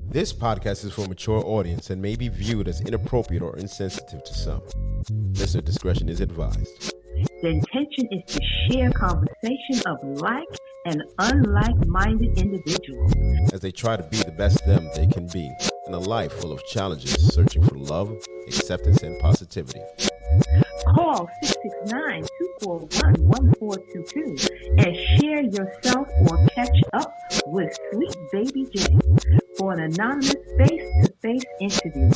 This podcast is for a mature audience and may be viewed as inappropriate or insensitive to some. Listener discretion is advised. The intention is to share conversation of like and unlike-minded individuals As they try to be the best them they can be in a life full of challenges, searching for love, acceptance, and positivity. Call 669-241-1422 and share yourself or catch up with Sweet Baby Jay for an anonymous face-to-face interview.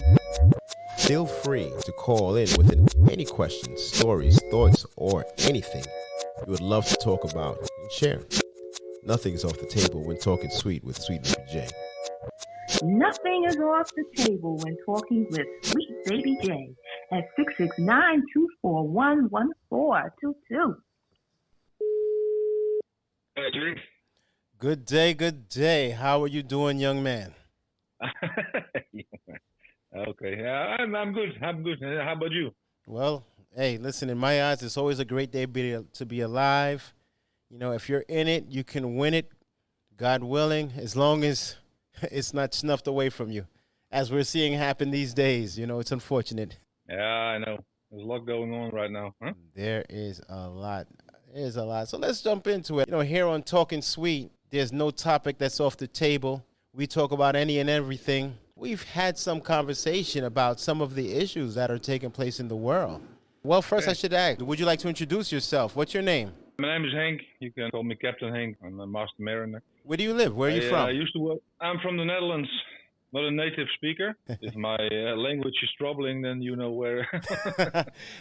Feel free to call in with any questions, stories, thoughts, or anything you would love to talk about and share. Nothing is off the table when talking sweet with Sweet Baby Jay. Nothing is off the table when talking with Sweet Baby Jay at 669-241-1422. Good day, good day. How are you doing, young man? Okay, I'm good. I'm good. How about you? Well, hey, listen, in my eyes, it's always a great day to be alive. You know, if you're in it, you can win it, God willing, as long as it's not snuffed away from you, as we're seeing happen these days. You know, it's unfortunate. Yeah, I know. There's a lot going on right now. Huh? There is a lot. There's a lot. So let's jump into it. You know, here on Talking Sweet, there's no topic that's off the table. We talk about any and everything. We've had some conversation about some of the issues that are taking place in the world. Well, first I should ask, would you like to introduce yourself? What's your name? My name is Henk. You can call me Captain Henk. I'm a master mariner. Where do you live? Where are you from? I used to work. I'm from the Netherlands. Not a native speaker. If my language is troubling, then you know where.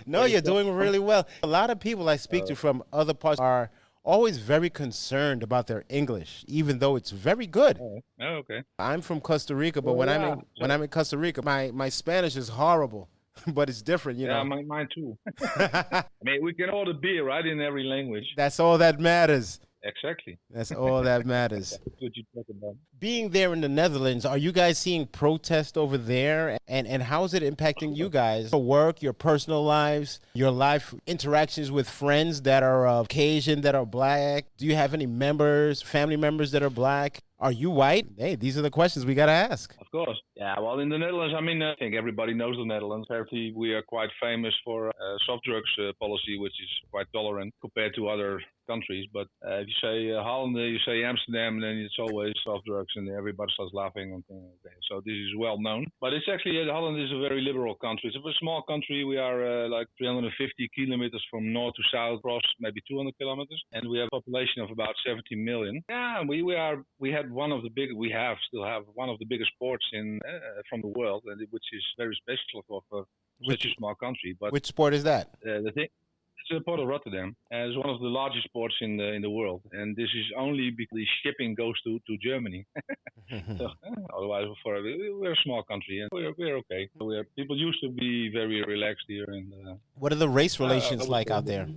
No, you're doing really well. A lot of people I speak to from other parts are always very concerned about their English, even though it's very good. Oh, okay. I'm from Costa Rica, but when I'm in Costa Rica, my Spanish is horrible, but it's different, you know. Yeah, mine too. I mean, we can order beer, right, in every language. That's all that matters. Exactly. That's all that matters. That's what you talk about. Being there in the Netherlands, are you guys seeing protest over there? And how is it impacting you guys? Your work, your personal lives, your life interactions with friends that are of Caucasian, that are black? Do you have any family members that are black? Are you white? Hey, these are the questions we got to ask. Of course. Yeah, well, in the Netherlands, I mean, I think everybody knows the Netherlands. Apparently, we are quite famous for soft drugs policy, which is quite tolerant compared to other countries. But if you say Holland, you say Amsterdam, then it's always soft drugs, and everybody starts laughing and things like that. So this is well known. But it's actually, Holland is a very liberal country. It's a small country. We are like 350 kilometers from north to south, across maybe 200 kilometers, and we have a population of about 70 million. Yeah, we still have one of the biggest ports from the world, and which is very special for such a small country. But which sport is that? The thing, it's the port of Rotterdam. It's one of the largest ports in the world, and this is only because the shipping goes to Germany. So, otherwise, we're a small country, and we're okay. People used to be very relaxed here. And what are the race relations like out there?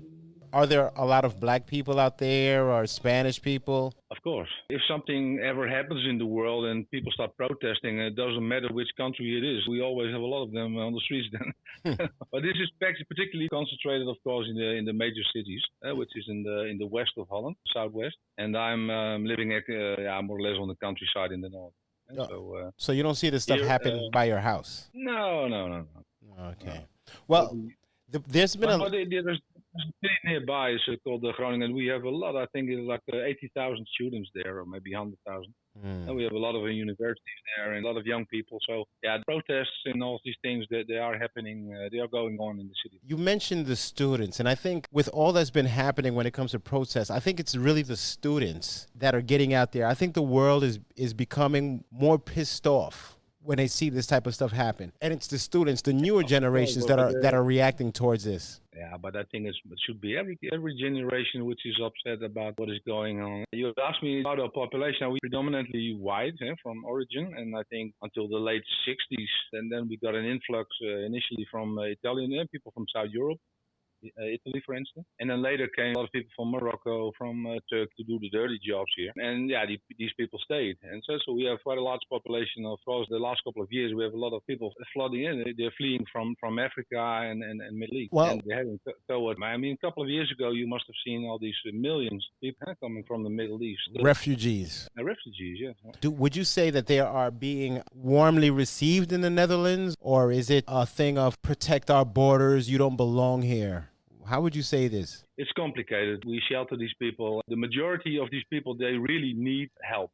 Are there a lot of black people out there or Spanish people? Of course. If something ever happens in the world and people start protesting, it doesn't matter which country it is. We always have a lot of them on the streets then. But this is particularly concentrated, of course, in the major cities, which is in the west of Holland, southwest. And I'm living more or less on the countryside in the north. So you don't see this stuff happen by your house? No. Okay. Well, there's been there's a city nearby is called Groningen. We have a lot. I think it's like 80,000 students there, or maybe 100,000. And we have a lot of universities there and a lot of young people. So yeah, protests and all these things that they are happening. They are going on in the city. You mentioned the students, and I think with all that's been happening when it comes to protests, I think it's really the students that are getting out there. I think the world is becoming more pissed off when they see this type of stuff happen, and it's the students, the newer generations that are reacting towards this. Yeah, but I think it should be every generation which is upset about what is going on. You asked me about our population. We're predominantly white from origin, and I think until the late 60s, and then we got an influx initially from Italian people from South Europe, Italy, for instance. And then later came a lot of people from Morocco, from Turkey to do the dirty jobs here. And yeah, these people stayed. And so we have quite a large population of, course, the last couple of years, we have a lot of people flooding in. They're fleeing from Africa and Middle East. Well, and they're heading toward, I mean, a couple of years ago, you must have seen all these millions of people coming from the Middle East. refugees. Refugees, yes. Would you say that they are being warmly received in the Netherlands, or is it a thing of protect our borders, you don't belong here? How would you say this? It's complicated. We shelter these people. The majority of these people, they really need help.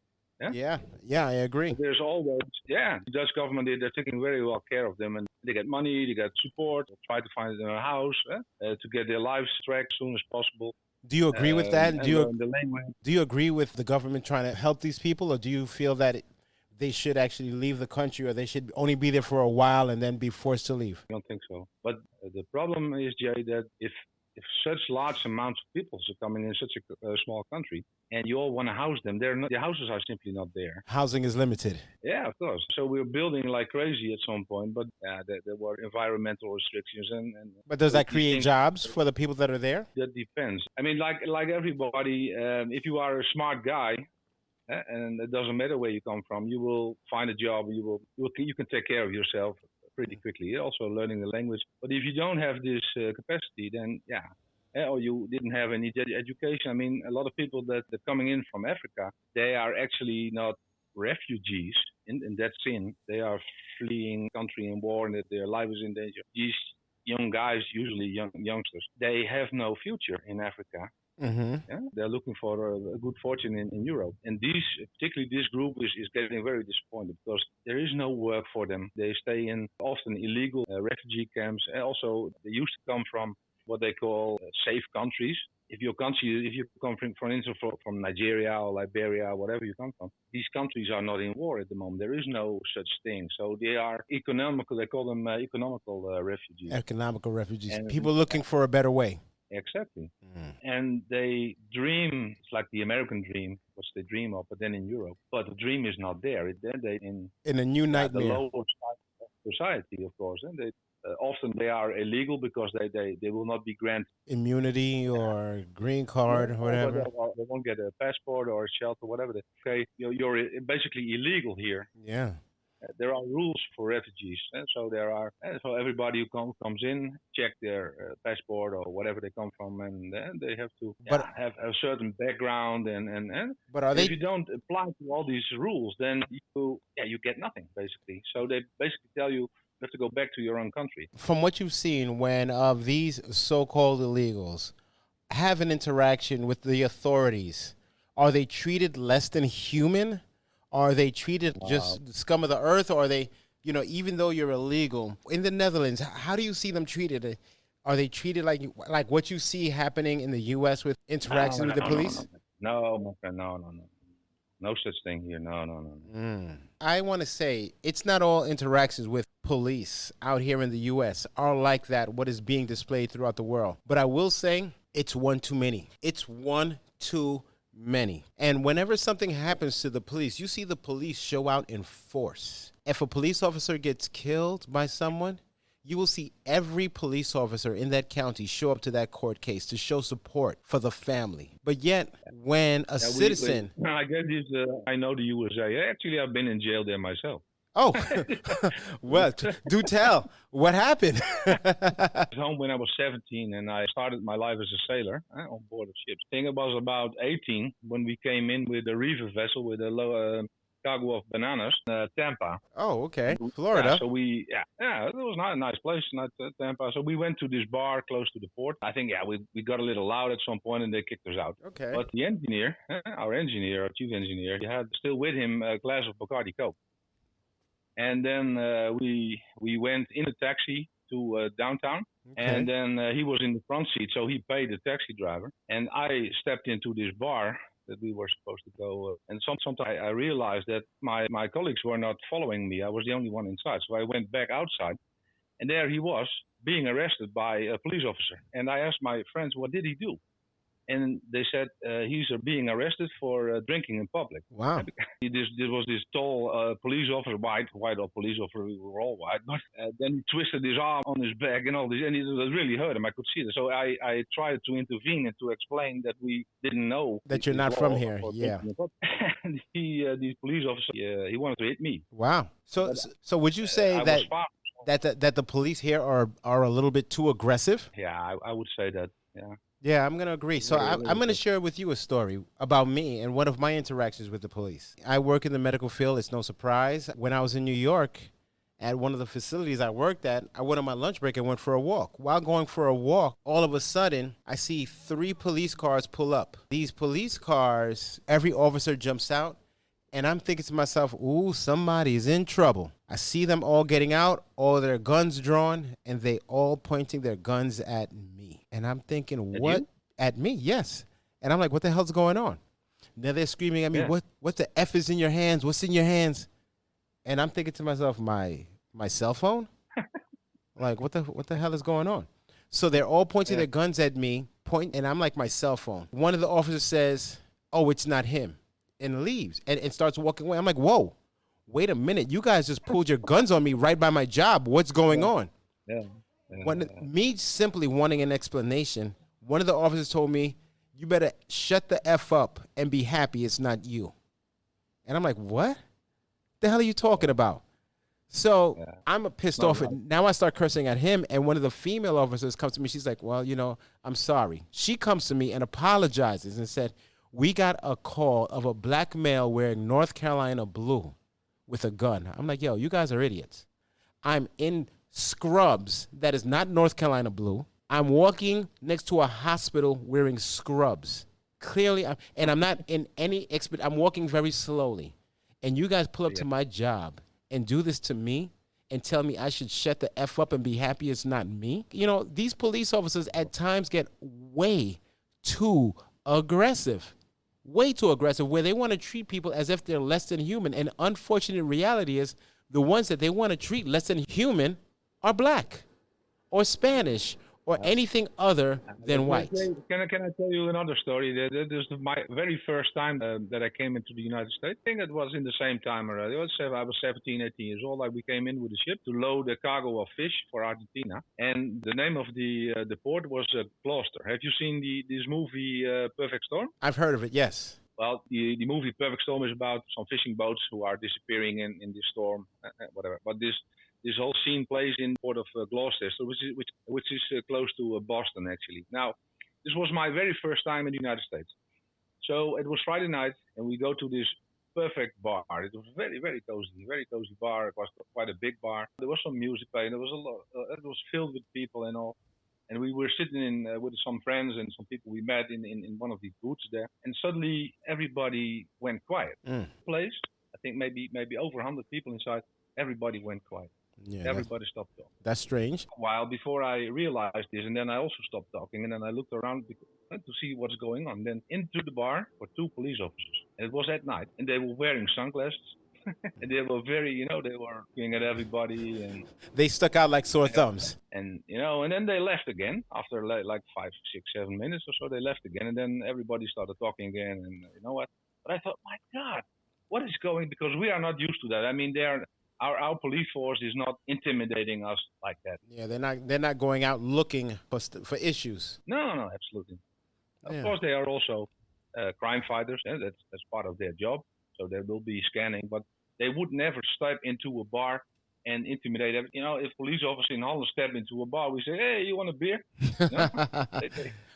Yeah, I agree. There's always, the Dutch government, they're taking very well care of them, and they get money, they get support, they try to find them a house to get their lives tracked as soon as possible. Do you agree with that? And Do you learn the language. do you agree with the government trying to help these people, or do you feel that they should actually leave the country, or they should only be there for a while and then be forced to leave? I don't think so. But the problem is, Jay, that if such large amounts of people are coming in such a small country, and you all want to house them, the houses are simply not there. Housing is limited. Yeah, of course. So we were building like crazy at some point, but there were environmental restrictions. But does that these create things- jobs for the people that are there? That depends. I mean, like everybody, if you are a smart guy, and it doesn't matter where you come from, you will find a job. You can take care of yourself pretty quickly. Also learning the language. But if you don't have this capacity, then or you didn't have any education. I mean, a lot of people that are coming in from Africa, they are actually not refugees in that sense. They are fleeing country in war and that their life is in danger. These young guys, usually youngsters, they have no future in Africa. Mm-hmm. Yeah? They're looking for a good fortune in Europe. And particularly this group is getting very disappointed because there is no work for them. They stay in often illegal refugee camps. And also, they used to come from what they call safe countries. If you come from, for instance, from Nigeria or Liberia, or whatever you come from, these countries are not in war at the moment. There is no such thing. So they are economical. They call them economical refugees. Economical refugees. And People looking for a better way. Exactly. And they dream, it's like the American dream, which they dream of, but then in Europe. But the dream is not there. In a new the nightmare. lower side of society, of course. And they often they are illegal because they will not be granted Immunity or green card or whatever. They won't get a passport or a shelter, whatever. Okay, you're basically illegal here. Yeah. There are rules for refugees, and so so everybody who comes in check their passport or whatever they come from, and they have to have a certain background and. But are if you don't apply to all these rules, then you get nothing basically. So they basically tell you have to go back to your own country. From what you've seen, when these so-called illegals have an interaction with the authorities, are they treated less than human? Are they treated just scum of the earth? Or are they, even though you're illegal in the Netherlands, how do you see them treated? Are they treated like what you see happening in the U.S. with interactions with the police? No, my friend, no. No such thing here. No. I want to say it's not all interactions with police out here in the U.S. are like that, what is being displayed throughout the world. But I will say it's one too many. It's one too many. And whenever something happens to the police, you see the police show out in force. If a police officer gets killed by someone, you will see every police officer in that county show up to that court case to show support for the family. But yet, when a citizen... I guess I know the USA. Actually, I've been in jail there myself. Oh, well, do tell. What happened? I was home when I was 17, and I started my life as a sailor on board of ships. I think I was about 18 when we came in with a reefer vessel with a low cargo of bananas, Tampa. Oh, okay. Florida. So it was not a nice place, not Tampa. So we went to this bar close to the port. I think, we got a little loud at some point and they kicked us out. Okay. But the engineer, our chief engineer, he had still with him a glass of Bacardi Coke. And then we went in a taxi to downtown. Okay. And then he was in the front seat, so he paid the taxi driver. And I stepped into this bar that we were supposed to go. And sometimes I realized that my colleagues were not following me. I was the only one inside. So I went back outside. And there he was being arrested by a police officer. And I asked my friends, what did he do? and they said he's being arrested for drinking in public. Wow. This was this tall police officer, white or police officer. We were all white, but then he twisted his arm on his back and all this, and it really hurt him. I could see that. So I tried to intervene and to explain that we didn't know that you're not from here. Yeah. And the police officer, he wanted to hit me. Wow. So would you say that the police here are a little bit too aggressive? Yeah, I would say that. Yeah. Yeah, I'm going to agree. So I'm going to share with you a story about me and one of my interactions with the police. I work in the medical field. It's no surprise. When I was in New York, at one of the facilities I worked at, I went on my lunch break and went for a walk. While going for a walk, all of a sudden, I see 3 police cars pull up. These police cars, every officer jumps out, and I'm thinking to myself, ooh, somebody's in trouble. I see them all getting out, all their guns drawn, and they all pointing their guns at me. And I'm thinking, what? At me, yes. And I'm like, what the hell's going on? Now they're screaming at me, what the F is in your hands? What's in your hands? And I'm thinking to myself, my cell phone? Like, what the hell is going on? So they're all pointing their guns at me, and I'm like, my cell phone. One of the officers says, oh, it's not him, and leaves and starts walking away. I'm like, whoa, wait a minute. You guys just pulled your guns on me right by my job. What's going on? Me simply wanting an explanation, one of the officers told me, you better shut the F up and be happy it's not you. And I'm like, what? The hell are you talking about? So I'm pissed off. Now I start cursing at him, and one of the female officers comes to me. She's like, well, I'm sorry. She comes to me and apologizes and said, we got a call of a black male wearing North Carolina blue with a gun. I'm like, yo, you guys are idiots. I'm in scrubs that is not North Carolina blue. I'm walking next to a hospital wearing scrubs. Clearly, I'm not in any I'm walking very slowly. And you guys pull up to my job and do this to me and tell me I should shut the F up and be happy it's not me? These police officers at times get way too aggressive. Way too aggressive, where they want to treat people as if they're less than human. And unfortunate reality is the ones that they want to treat less than human are black or Spanish or anything other than white. Can I tell you another story? This is my very first time that I came into the United States. I think it was in the same time already. I was 17, 18 years old. We came in with a ship to load a cargo of fish for Argentina. And the name of the port was Gloucester. Have you seen this movie Perfect Storm? I've heard of it, yes. Well, the movie Perfect Storm is about some fishing boats who are disappearing in this storm, whatever. But this whole scene plays in the port of Gloucester, which is close to Boston, actually. Now, this was my very first time in the United States. So it was Friday night, and we go to this perfect bar. It was very, very cozy bar. It was quite a big bar. There was some music playing. There was a lot. It was filled with people and all. And we were sitting in with some friends and some people we met in one of the booths there. And suddenly, everybody went quiet. Place, I think maybe over 100 people inside. Everybody went quiet. Yeah, everybody stopped talking. That's strange. A while before I realized this, and then I also stopped talking, and then I looked around to see what's going on. Then into the bar were 2 police officers. And it was at night, and they were wearing sunglasses, and they were very, they were looking at everybody, and they stuck out like sore thumbs. And and then they left again after like 5, 6, 7 minutes or so. They left again, and then everybody started talking again, and you know what? But I thought, my God, what is going? Because we are not used to that. I mean, our police force is not intimidating us like that. Yeah, they're not going out looking for issues. No, absolutely. Of course, they are also crime fighters. That's part of their job. So they will be scanning, but they would never step into a bar and intimidate. If police officers in Holland step into a bar, we say, "Hey, you want a beer?" No?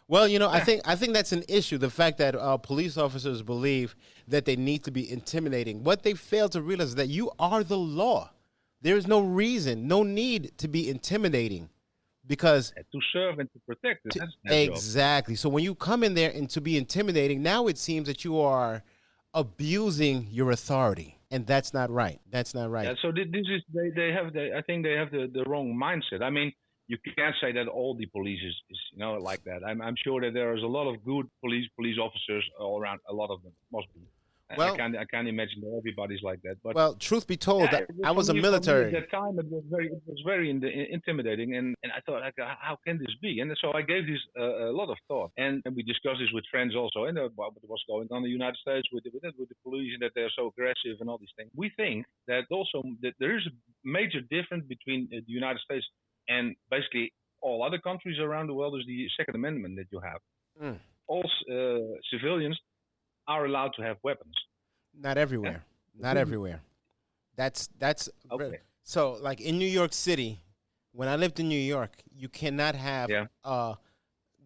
Well, I think that's an issue. The fact that police officers believe that they need to be intimidating. What they fail to realize is that you are the law. There is no reason, no need to be intimidating, because to serve and to protect. Exactly. So when you come in there and to be intimidating, now it seems that you are abusing your authority, and that's not right. That's not right. Yeah, so this is I think they have the wrong mindset. I mean, you can't say that all the police is like that. I'm sure that there is a lot of good police officers all around. A lot of them must be. Well, I can't imagine that everybody's like that. But well, truth be told, I for was a me, at military. that time, it was very intimidating, and I thought, like, how can this be? And so I gave this a lot of thought, and we discussed this with friends also, and what was going on in the United States with the police, and that they're so aggressive and all these things. We think that also that there is a major difference between the United States and basically all other countries around the world is the Second Amendment that you have. Mm, All civilians are allowed to have weapons. not Yeah? everywhere. Not everywhere. That's Okay. so like in New York City, when I lived in New York, you cannot have Yeah.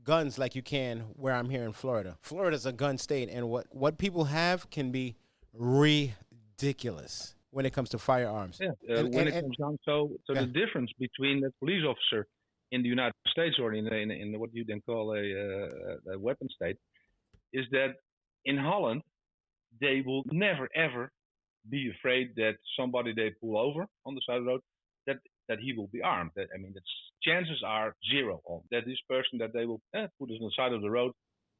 guns like you can where I'm here in Florida. Florida's a gun state, and what people have can be ridiculous when it comes to firearms. Yeah. And When it comes down, so yeah. the difference between a police officer in the United States or in what you then call a weapon state is that in Holland they will never ever be afraid that somebody they pull over on the side of the road that that he will be armed. I mean, that's, chances are zero on that this person that they will put on the side of the road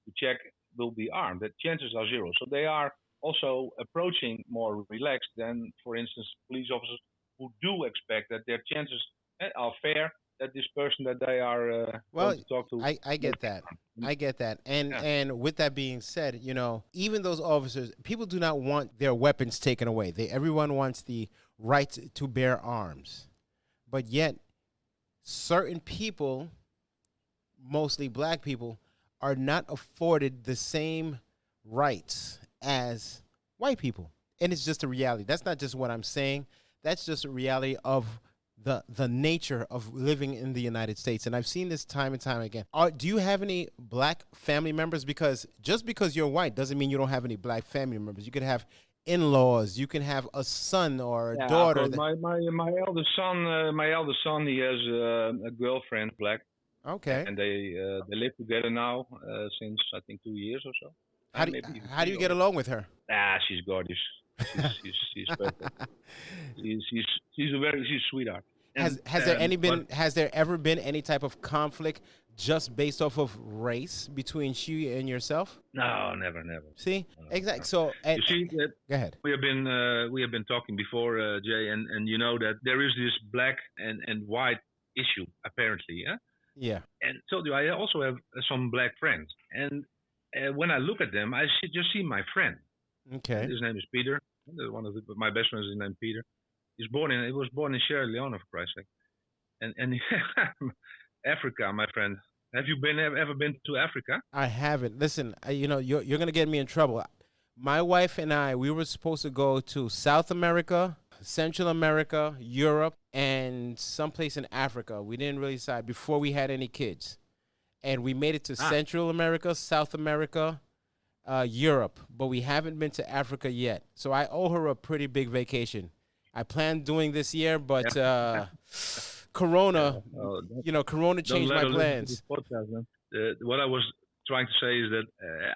to check will be armed. That chances are zero. So they are also approaching more relaxed than, for instance, police officers who do expect that their chances are fair that this person that they are Well, going to talk to. I get that. I get that. And with that being said, even those officers, people do not want their weapons taken away. Everyone wants the right to bear arms. But yet certain people, mostly black people, are not afforded the same rights as white people. And it's just a reality. That's not just what I'm saying. That's just a reality of the nature of living in the United States. And I've seen this time and time again. Do you have any black family members? Because just because you're white doesn't mean you don't have any black family members. You could have in-laws. You can have a son or a daughter. My eldest son, he has a girlfriend, black. Okay. And they live together now since I think 2 years or so. How do you get along with her? She's gorgeous. She's perfect. She's a sweetheart. Has there ever been any type of conflict just based off of race between she and yourself? No, never. See, No, exactly. no. So, You see, go ahead. we have been talking before, Jay, and you know that there is this black and white issue apparently, yeah. Yeah. And told you I also have some black friends, and when I look at them, I just see my friend. Okay. His name is Peter. My best friend is named Peter. He was born in Sierra Leone, for Christ's sake. And Africa, my friend. Have you ever been to Africa? I haven't. Listen, you're gonna get me in trouble. My wife and I, we were supposed to go to South America, Central America, Europe, and someplace in Africa. We didn't really decide before we had any kids, and we made it to Central America, South America, Europe, but we haven't been to Africa yet. So I owe her a pretty big vacation. I planned doing this year, but Corona, Corona changed my plans. What I was trying to say is that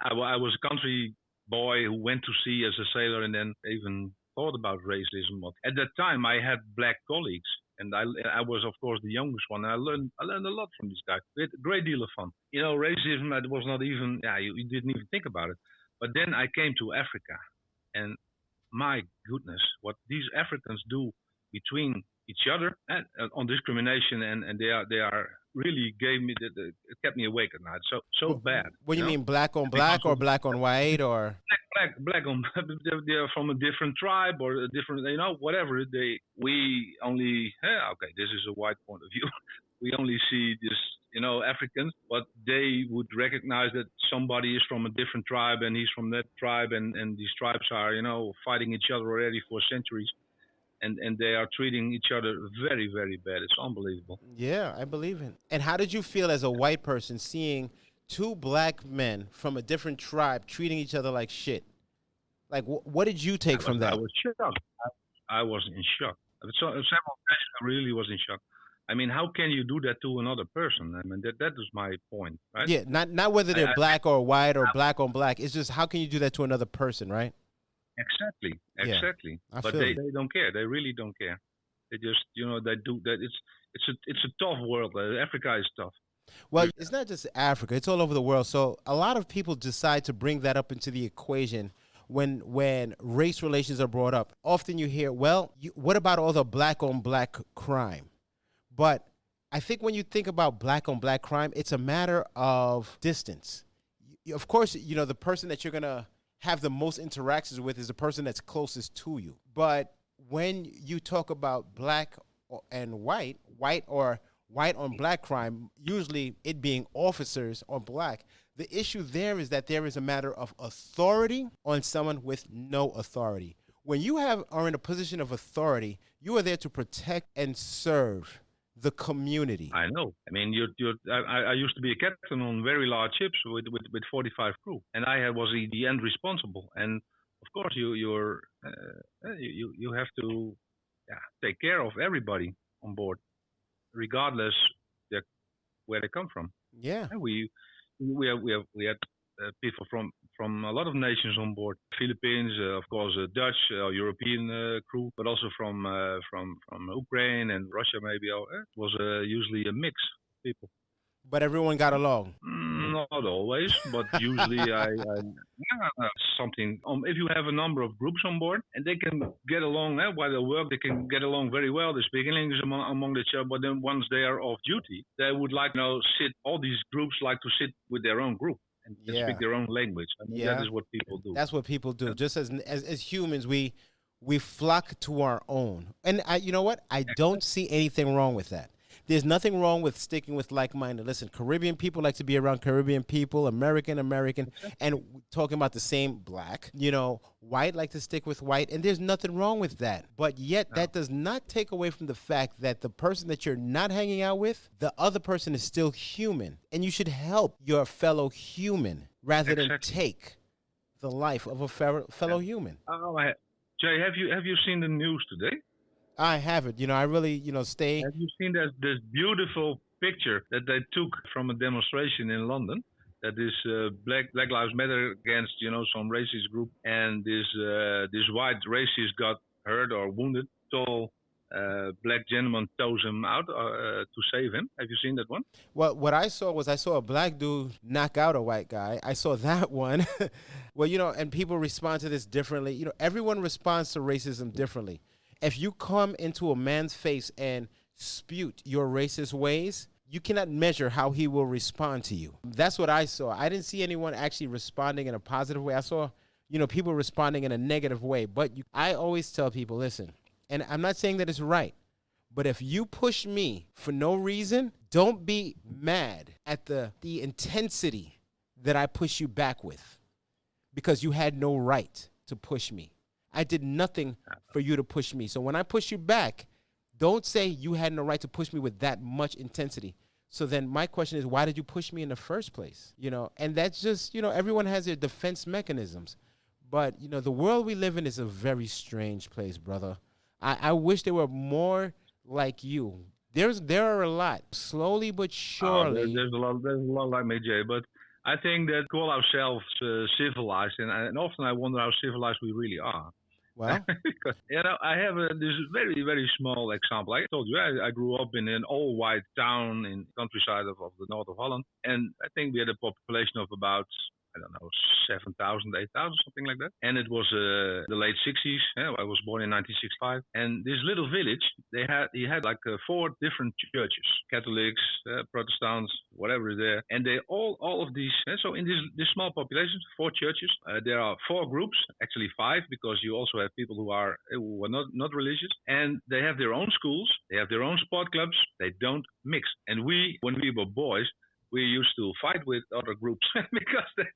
I was a country boy who went to sea as a sailor and then even thought about racism. At that time, I had black colleagues, and I was, of course, the youngest one. I learned a lot from these guys. We had a great deal of fun. Racism, it was not even, you didn't even think about it. But then I came to Africa, and my goodness, what these Africans do between each other on discrimination, and they are really it kept me awake at night. So bad. What do you mean, black on black or black on white or black on? They're from a different tribe or a different, whatever. We only okay. This is a white point of view. We only see this, Africans, but they would recognize that somebody is from a different tribe and he's from that tribe, and these tribes are, fighting each other already for centuries. And they are treating each other very, very bad. It's unbelievable. Yeah, I believe it. And how did you feel as a white person seeing two black men from a different tribe treating each other like shit? Like, what did you take from that? I was shocked. I was in shock. Several occasions I really was in shock. I mean, how can you do that to another person? I mean, that is my point, right? Yeah, not whether they're black or white or black on black. It's just how can you do that to another person, right? Exactly. Yeah, but they don't care. They really don't care. They just, they do that. It's a tough world. Africa is tough. Well, it's not just Africa. It's all over the world. So a lot of people decide to bring that up into the equation when race relations are brought up, often you hear, well, what about all the black on black crime? But I think when you think about black on black crime, it's a matter of distance. Of course, the person that you're going to have the most interactions with is the person that's closest to you. But when you talk about black and white or white on black crime, usually it being officers on black, the issue there is that there is a matter of authority on someone with no authority. When you are in a position of authority, you are there to protect and serve the community. I know. I mean, I used to be a captain on very large ships with 45 crew, and I was the end responsible. And of course, you have to take care of everybody on board, regardless where they come from. Yeah, And we had people from a lot of nations on board. Philippines, of course, Dutch, European crew, but also from Ukraine and Russia. Maybe it was usually a mix of people. but everyone got along. Not always, but usually something. If you have a number of groups on board and they can get along while they work, they can get along very well. They speak English among each other. But then once they are off duty, they would like sit. All these groups like to sit with their own group and speak their own language. I mean, that is what people do. That's what people do. Just as humans, we flock to our own. And you know what? I don't see anything wrong with that. There's nothing wrong with sticking with like-minded. Listen, Caribbean people like to be around Caribbean people, American, and talking about the same black. White like to stick with white, and there's nothing wrong with that. But yet that does not take away from the fact that the person that you're not hanging out with, the other person is still human, and you should help your fellow human rather than take the life of a fellow human. Jay, have you seen the news today? I haven't. I really, stay. Have you seen this beautiful picture that they took from a demonstration in London? That is Black Lives Matter against, some racist group, and this white racist got hurt or wounded. Tall black gentleman tows him out to save him. Have you seen that one? Well, what I saw was a black dude knock out a white guy. I saw that one. Well, and people respond to this differently. Everyone responds to racism differently. If you come into a man's face and spute your racist ways, you cannot measure how he will respond to you. That's what I saw. I didn't see anyone actually responding in a positive way. I saw, people responding in a negative way. But I always tell people, listen, and I'm not saying that it's right, but if you push me for no reason, don't be mad at the intensity that I push you back with, because you had no right to push me. I did nothing for you to push me. So when I push you back, don't say you had no right to push me with that much intensity. So then my question is, why did you push me in the first place? And that's just, everyone has their defense mechanisms. But, the world we live in is a very strange place, brother. I wish there were more like you. There are a lot, slowly but surely. There's a lot like me, Jay. But I think that call ourselves civilized, and often I wonder how civilized we really are. Well, because, I have this very, very small example. I told you, I grew up in an all-white town in the countryside of the north of Holland. And I think we had a population of about, 7,000, 8,000, something like that. And it was the late 60s. I was born in 1965. And this little village, he had like 4 different churches, Catholics, Protestants, whatever is there. And they all of these, so in this small population, 4 churches, there are 4 groups, actually 5, because you also have people who are not religious. And they have their own schools, they have their own sport clubs, they don't mix. And when we were boys, we used to fight with other groups because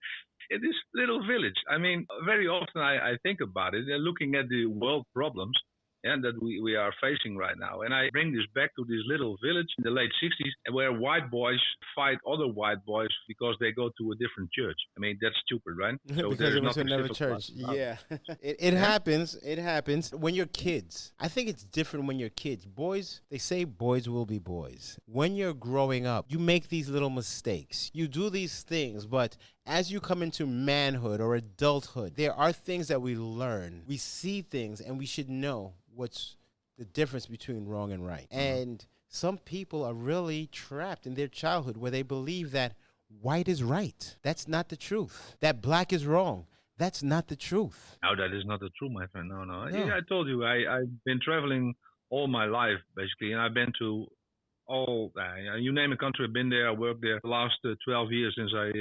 in this little village, I mean, very often I think about it, looking at the world problems that we are facing right now. And I bring this back to this little village in the late 60s where white boys fight other white boys because they go to a different church. I mean, that's stupid, right? So because it was another church. Yeah. It happens. It happens. When you're kids, I think it's different when you're kids. Boys, they say boys will be boys. When you're growing up, you make these little mistakes. You do these things, but as you come into manhood or adulthood, there are things that we learn. We see things, and we should know what's the difference between wrong and right. And some people are really trapped in their childhood where they believe that white is right. That's not the truth. That black is wrong. That's not the truth. No, that is not the truth, my friend. No, no. No. Yeah, I told you, I've been traveling all my life, basically, and I've been to all, you name a country, I've been there. I worked there the last 12 years since I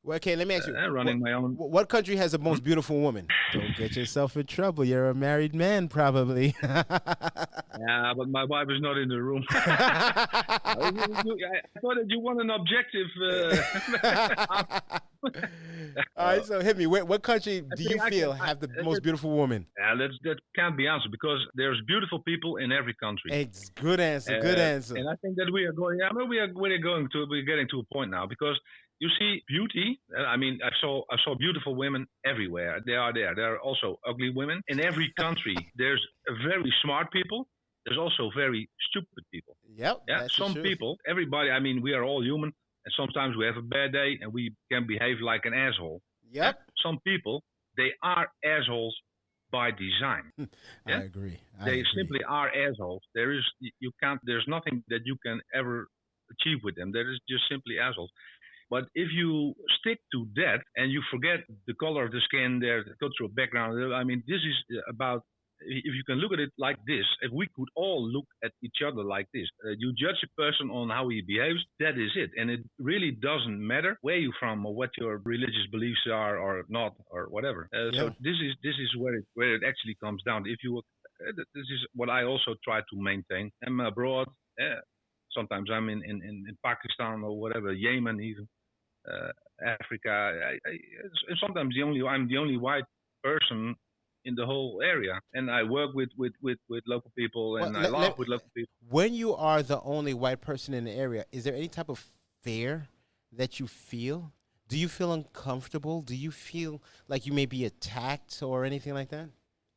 Well, okay, let me ask you. running my own. What country has the most beautiful woman? Don't get yourself in trouble. You're a married man, probably. Yeah, but my wife is not in the room. I thought that you want an objective. All right, so hit me. What country do you feel have the most beautiful woman? Yeah, that can't be answered because there's beautiful people in every country. It's good answer. Good answer. And I think that we are going. Yeah, but we're getting to a point now because you see beauty. I mean, I saw beautiful women everywhere. They are there. There are also ugly women in every country. There's very smart people. There's also very stupid people. Yep. Yeah. Some people, everybody. I mean, we are all human, and sometimes we have a bad day, and we can behave like an asshole. Yep. Yeah? Some people, they are assholes by design. Yeah? I agree. They simply are assholes. There's nothing that you can ever achieve with them. They're just simply assholes. But if you stick to that and you forget the color of the skin, their cultural background, I mean, this is about, if you can look at it like this, if we could all look at each other like this, you judge a person on how he behaves, that is it. And it really doesn't matter where you're from or what your religious beliefs are or not or whatever. So this is where it actually comes down. If you this is what I also try to maintain. I'm abroad. Sometimes I'm in Pakistan or whatever, Yemen even. Africa. Sometimes I'm the only white person in the whole area, and I work with local people, and I laugh with local people. When you are the only white person in the area, is there any type of fear that you feel? Do you feel uncomfortable? Do you feel like you may be attacked or anything like that?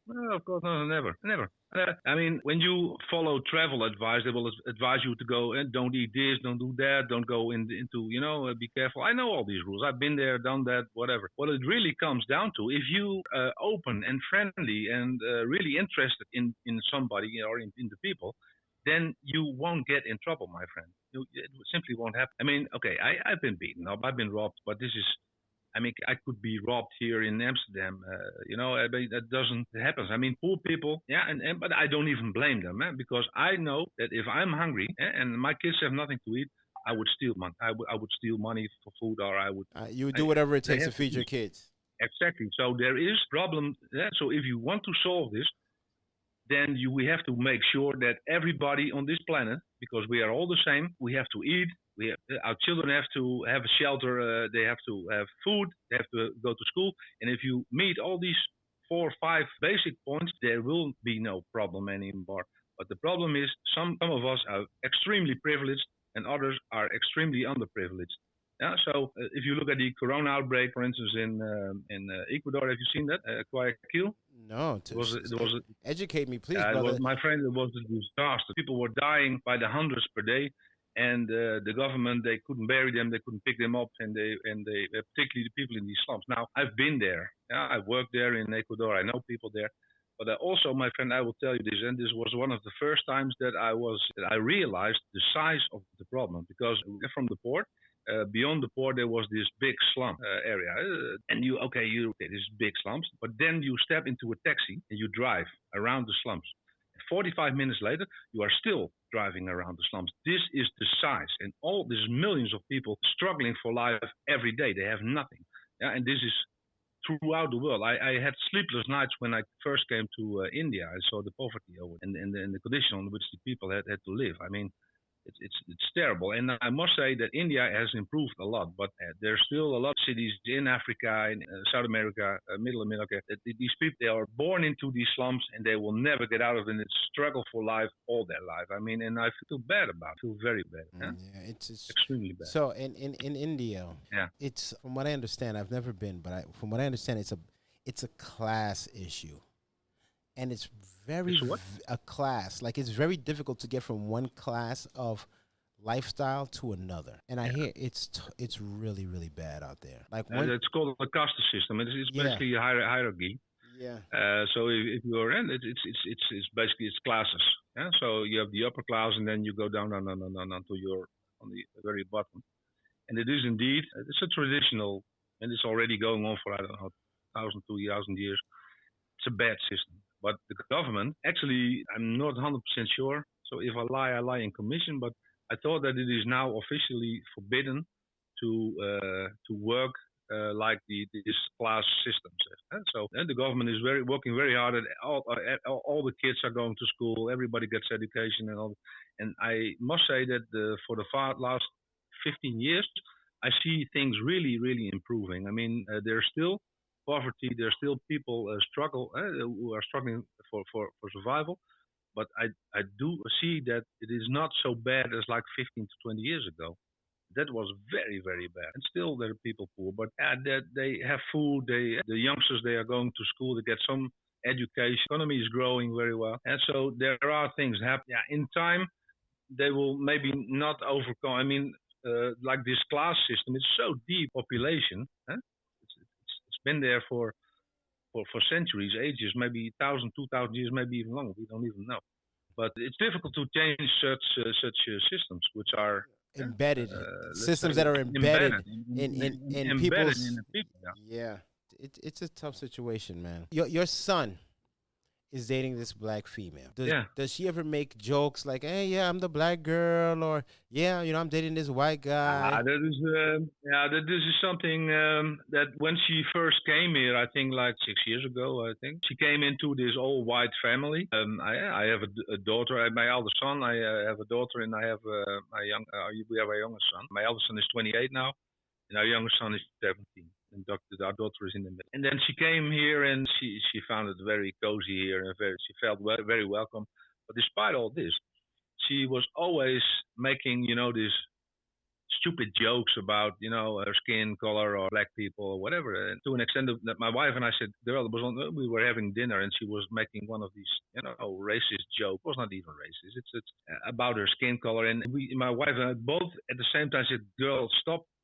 No, of course, no, never. I mean, when you follow travel advice, they will advise you to go and don't eat this, don't do that, don't go into, be careful. I know all these rules. I've been there, done that, whatever. What it really comes down to, if you open and friendly and really interested in somebody or in the people, then you won't get in trouble, my friend. It simply won't happen. I mean, okay, I've been beaten up, I've been robbed, but this is, I mean, I could be robbed here in Amsterdam. That doesn't happen. I mean, poor people, yeah, but I don't even blame them, because I know that if I'm hungry and my kids have nothing to eat, I would steal money. I would steal money for food, or I would. You would do whatever it takes to feed your kids. Exactly. So there is problem. Yeah? So if you want to solve this, then we have to make sure that everybody on this planet, because we are all the same, we have to eat. Our children have to have a shelter. They have to have food. They have to go to school. And if you meet all these 4 or 5 basic points, there will be no problem anymore. But the problem is some of us are extremely privileged and others are extremely underprivileged. Yeah. So if you look at the corona outbreak, for instance, in Ecuador, have you seen that? Guayaquil? No. Educate me, please, brother. My friend, it was a disaster. People were dying by the hundreds per day. And the government, they couldn't bury them, they couldn't pick them up, and they particularly the people in these slums. Now, I've been there. Yeah, I worked there in Ecuador. I know people there. But also, my friend, I will tell you this, and this was one of the first times that I realized the size of the problem, because from the port, beyond the port, there was this big slum area, and this big slums. But then you step into a taxi and you drive around the slums. 45 minutes later, you are still driving around the slums. This is the size, and there's millions of people struggling for life every day. They have nothing, and this is throughout the world. I had sleepless nights when I first came to India. I saw the poverty and the condition on which the people had to live. I mean, it's terrible. And I must say that India has improved a lot, but there's still a lot of cities in Africa, in South America, Middle America. These people, they are born into these slums and they will never get out of it. And it's struggle for life all their life. I mean, and I feel bad about it. I feel very bad. Yeah, it's extremely bad. So in India, it's, from what I understand, I've never been, but from what I understand, it's a class issue. And it's a class. Like, it's very difficult to get from one class of lifestyle to another. And I hear it's really, really bad out there. Like, it's called a caste system. It's basically a hierarchy. Yeah. So if you're in, it's basically classes. Yeah. So you have the upper class, and then you go down until you're on the very bottom. And it is indeed, it's a traditional, and it's already going on for, I don't know, 1,000, 2,000 years. It's a bad system. But the government, actually, I'm not 100% sure. So if I lie in commission. But I thought that it is now officially forbidden to work like these class systems. So the government is working very hard. All the kids are going to school. Everybody gets education and all. And I must say that for the last 15 years, I see things really, really improving. I mean, there's still poverty. There's still people who are struggling for survival. But I do see that it is not so bad as like 15 to 20 years ago. That was very, very bad. And still there are people poor, but they have food. The youngsters, they are going to school. They get some education. Economy is growing very well. And so there are things happening. Yeah, in time, they will maybe not overcome. I mean, like this class system, it's so deep population. It's been there for centuries, ages, maybe 1,000, 2,000 years, maybe even longer. We don't even know. But it's difficult to change such systems, which are embedded systems that are embedded in people's. In the people, yeah, it's a tough situation, man. Your son is dating this black female. Does she ever make jokes like, "Hey, yeah, I'm the black girl," or "Yeah, I'm dating this white guy"? This is something that when she first came here, I think like 6 years ago, I think she came into this all white family. I have a daughter, my eldest son. I have a daughter, and I have we have a younger son. My eldest son is 28 now, and our youngest son is 17. And our daughter is in the middle. And then she came here, and she found it very cozy here, and she felt very welcome. But despite all this, she was always making, these stupid jokes about, her skin color or black people or whatever. And to an extent that my wife and I said, girl, we were having dinner, and she was making one of these, racist jokes. It was not even racist. It's about her skin color. And my wife and I both at the same time said, girl,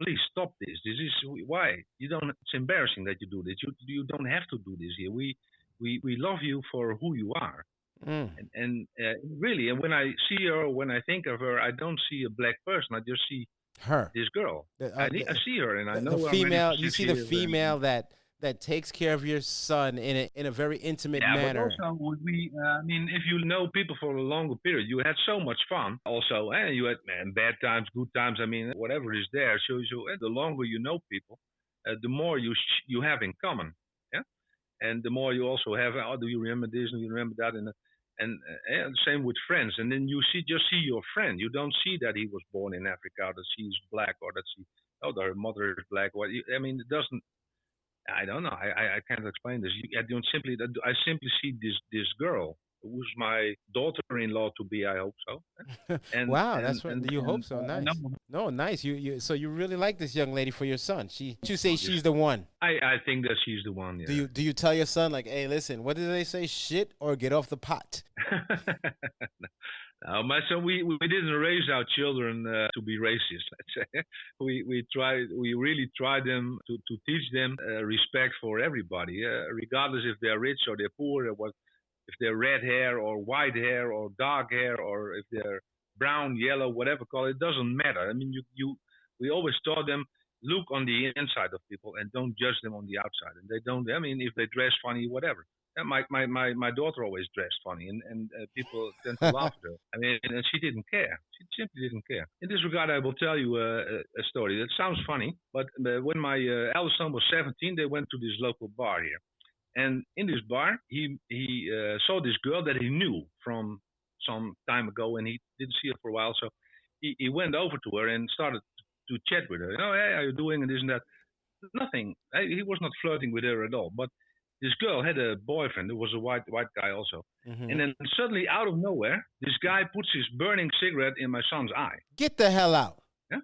please stop this. This is why it's embarrassing that you do this. You don't have to do this here. We love you for who you are. And really, and when I see her, when I think of her, I don't see a black person. I just see her, this girl. I see her, and I know the female. You see the female that takes care of your son in a very intimate manner. But also, if you know people for a longer period, you had so much fun. Also, you had bad times, good times. I mean, whatever is there. So the longer you know people, the more you have in common. Yeah, and the more you also have. Oh, do you remember this? Do you remember that? And the same with friends. And then you just see your friend. You don't see that he was born in Africa, that she's black, or that her mother is black. It doesn't. I don't know. I can't explain this. I simply see this girl who's my daughter-in-law to be. I hope so. Wow, that's what you hope so. Nice. No, nice. So you really like this young lady for your son. You say she's the one. I think that she's the one. Yeah. Do you tell your son like, hey, listen, what did they say? Shit or get off the pot? No, my son, we didn't raise our children to be racist. Let's say we really try them to teach them respect for everybody, regardless if they're rich or they're poor, or if they're red hair or white hair or dark hair, or if they're brown, yellow, whatever color. It doesn't matter. I mean, we always taught them, look on the inside of people and don't judge them on the outside. And they don't. I mean, if they dress funny, whatever. And my daughter always dressed funny, and people tend to laugh at her. I mean, and she didn't care. She simply didn't care. In this regard, I will tell you a story that sounds funny, but when my eldest son was 17, they went to this local bar here. And in this bar, he saw this girl that he knew from some time ago, and he didn't see her for a while. So he went over to her and started to chat with her. Hey, how are you doing? And this and that. Nothing. He was not flirting with her at all. But this girl had a boyfriend who was a white guy also. Mm-hmm. And then suddenly, out of nowhere, this guy puts his burning cigarette in my son's eye. Get the hell out. Yeah?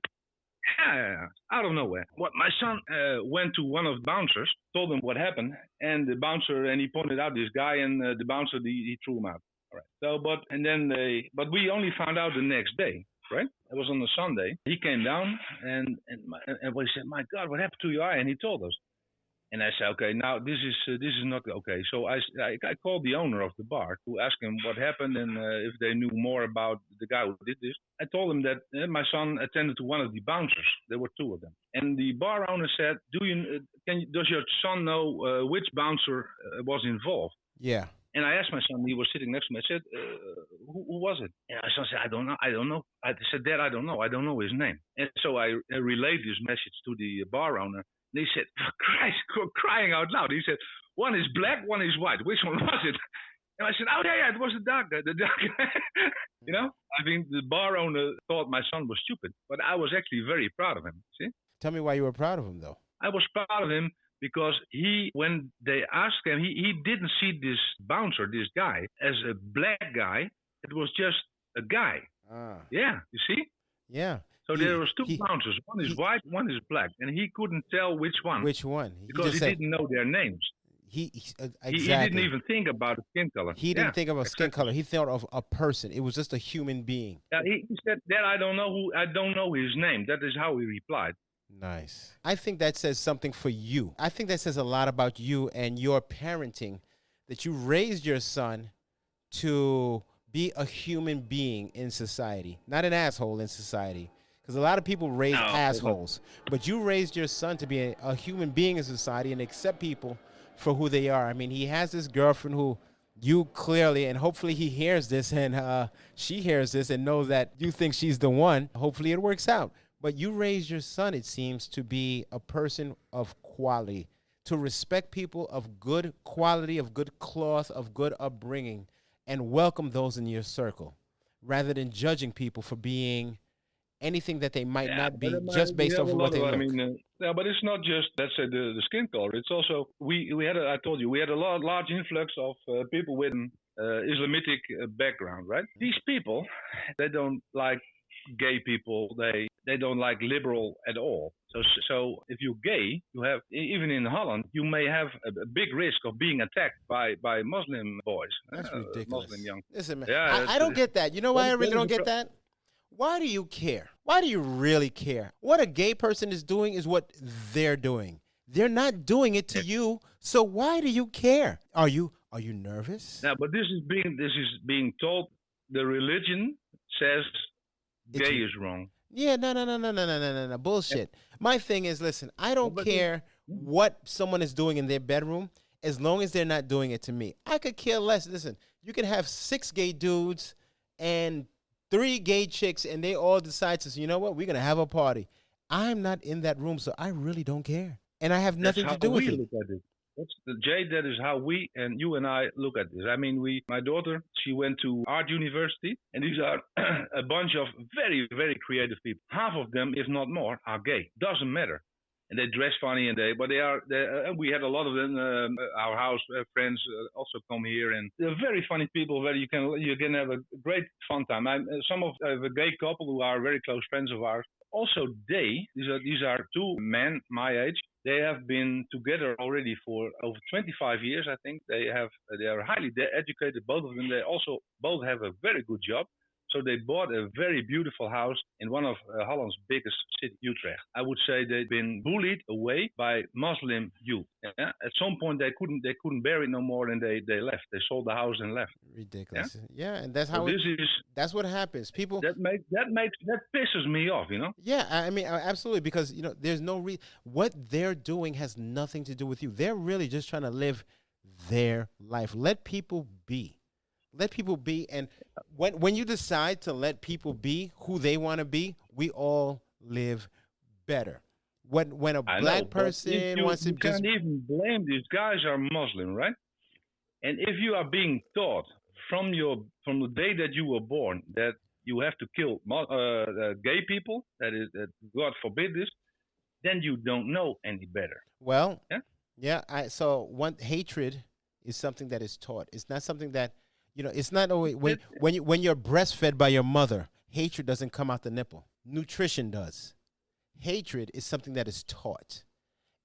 Yeah, out of nowhere. My son went to one of the bouncers, told him what happened, and he pointed out this guy, and the bouncer, he threw him out. All right. So, but we only found out the next day, right? It was on a Sunday. He came down, and we said, my God, what happened to your eye? And he told us. And I said, okay, now this is not okay. So I called the owner of the bar to ask him what happened and if they knew more about the guy who did this. I told him that my son attended to one of the bouncers. There were two of them, and the bar owner said, does your son know which bouncer was involved? Yeah. And I asked my son, he was sitting next to me. I said, who was it? And my son said, I don't know. I said, Dad, I don't know his name. And so I relayed this message to the bar owner. And he said, for Christ, crying out loud. He said, one is black, one is white. Which one was it? And I said, oh, yeah, it was the dark guy. You know, I think the bar owner thought my son was stupid. But I was actually very proud of him. See? Tell me why you were proud of him, though. I was proud of him because when they asked him, he didn't see this bouncer, this guy, as a black guy. It was just a guy. Yeah, you see? Yeah. So there was two bouncers. One is white, one is black. And he couldn't tell which one. Which one? Because he didn't know their names. Exactly. He didn't even think about the skin color. He didn't think about skin color. He thought of a person. It was just a human being. Yeah, he said, Dad, I don't know his name. That is how he replied. Nice. I think that says something for you. I think that says a lot about you and your parenting, that you raised your son to be a human being in society, not an asshole in society. Because a lot of people raise assholes. But you raised your son to be a human being in society and accept people for who they are. I mean, he has this girlfriend who you clearly, and hopefully he hears this and she hears this and knows that you think she's the one. Hopefully it works out. But you raised your son, it seems, to be a person of quality, to respect people of good quality, of good cloth, of good upbringing, and welcome those in your circle, rather than judging people for being anything that they might not be just based off of what they look. Yeah, but it's not just, let's say, the skin color. It's also, we had, I told you, we had a large influx of people with an Islamic background, right? These people, they don't like gay people. They don't like liberal at all. So if you're gay, you have, even in Holland, you may have a big risk of being attacked by Muslim boys. That's ridiculous. Muslim young. Listen, man, I don't get that. You know why I really don't get that? Why do you care? Why do you really care? What a gay person is doing is what they're doing. They're not doing it to you. So why do you care? Are you nervous? Yeah, but this is being told. The religion says gay is wrong. Yeah, no. Bullshit. My thing is, listen, I don't care what someone is doing in their bedroom as long as they're not doing it to me. I could care less. Listen, you can have 6 gay dudes and 3 gay chicks, and they all decide to say, you know what, we're going to have a party. I'm not in that room, so I really don't care. And I have nothing to do with it. Jay, that is how we and you and I look at this. I mean, my daughter, she went to art university, and these are a bunch of very, very creative people. Half of them, if not more, are gay. Doesn't matter. And they dress funny, but we had a lot of them. Our house friends also come here, and they're very funny people. Where you can have a great fun time. Some of the gay couple who are very close friends of ours. Also, these are 2 men my age. They have been together already for over 25 years, I think. They are highly educated, both of them. They also both have a very good job. So they bought a very beautiful house in one of Holland's biggest cities, Utrecht. I would say they've been bullied away by Muslim youth. Yeah? At some point they couldn't bear it no more, and they left. They sold the house and left. Ridiculous. Yeah, and that's how that's what happens. People that pisses me off, you know. Yeah, I mean, absolutely, because there's no what they're doing has nothing to do with you. They're really just trying to live their life. Let people be. Let people be, and when you decide to let people be who they want to be, we all live better. When a black person wants to you can't even blame these guys are Muslim, right? And if you are being taught from the day that you were born that you have to kill gay people, that God forbid this, then you don't know any better. Well, so hatred is something that is taught. It's not something that. It's not always when you're breastfed by your mother, hatred doesn't come out the nipple. Nutrition does. Hatred is something that is taught.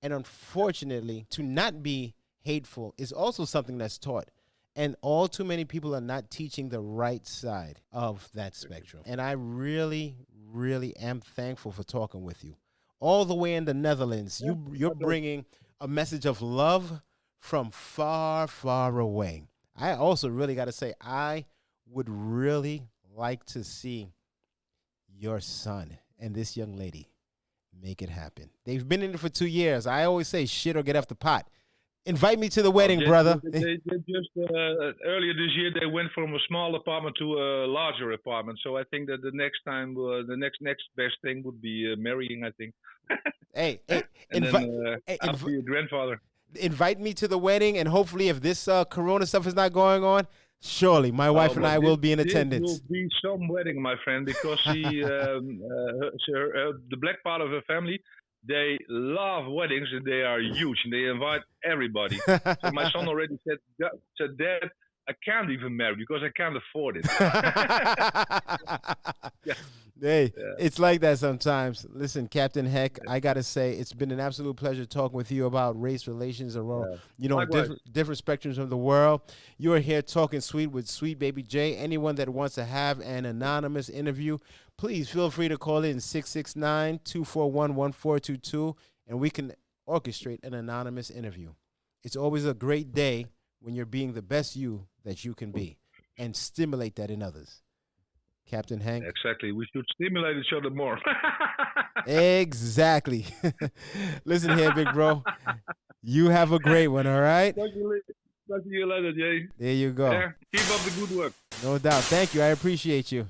And unfortunately, to not be hateful is also something that's taught. And all too many people are not teaching the right side of that spectrum. And I really, really am thankful for talking with you. All the way in the Netherlands, you're bringing a message of love from far, far away. I also really got to say, I would really like to see your son and this young lady make it happen. They've been in it for 2 years. I always say shit or get off the pot. Invite me to the wedding, brother. They just earlier this year they went from a small apartment to a larger apartment. So I think that the next time, the next best thing would be marrying. I think. Hey, and then I'll be your grandfather. Invite me to the wedding, and hopefully, if this Corona stuff is not going on, surely my wife and I will be in attendance. It will be some wedding, my friend, because the black part of her family, they love weddings and they are huge and they invite everybody. So my son already said, Dad, I can't even marry because I can't afford it. Yeah. Hey, it's like that sometimes. Listen, Captain Heck, I got to say, it's been an absolute pleasure talking with you about race relations around, different spectrums of the world. You are here talking sweet with Sweet Baby Jay. Anyone that wants to have an anonymous interview, please feel free to call in 669-241-1422, and we can orchestrate an anonymous interview. It's always a great day when you're being the best you that you can be and stimulate that in others. Captain Hank. Exactly. We should stimulate each other more. Exactly. Listen here, big bro. You have a great one, all right? Talk to you later, Jay. There you go. Yeah, keep up the good work. No doubt. Thank you. I appreciate you.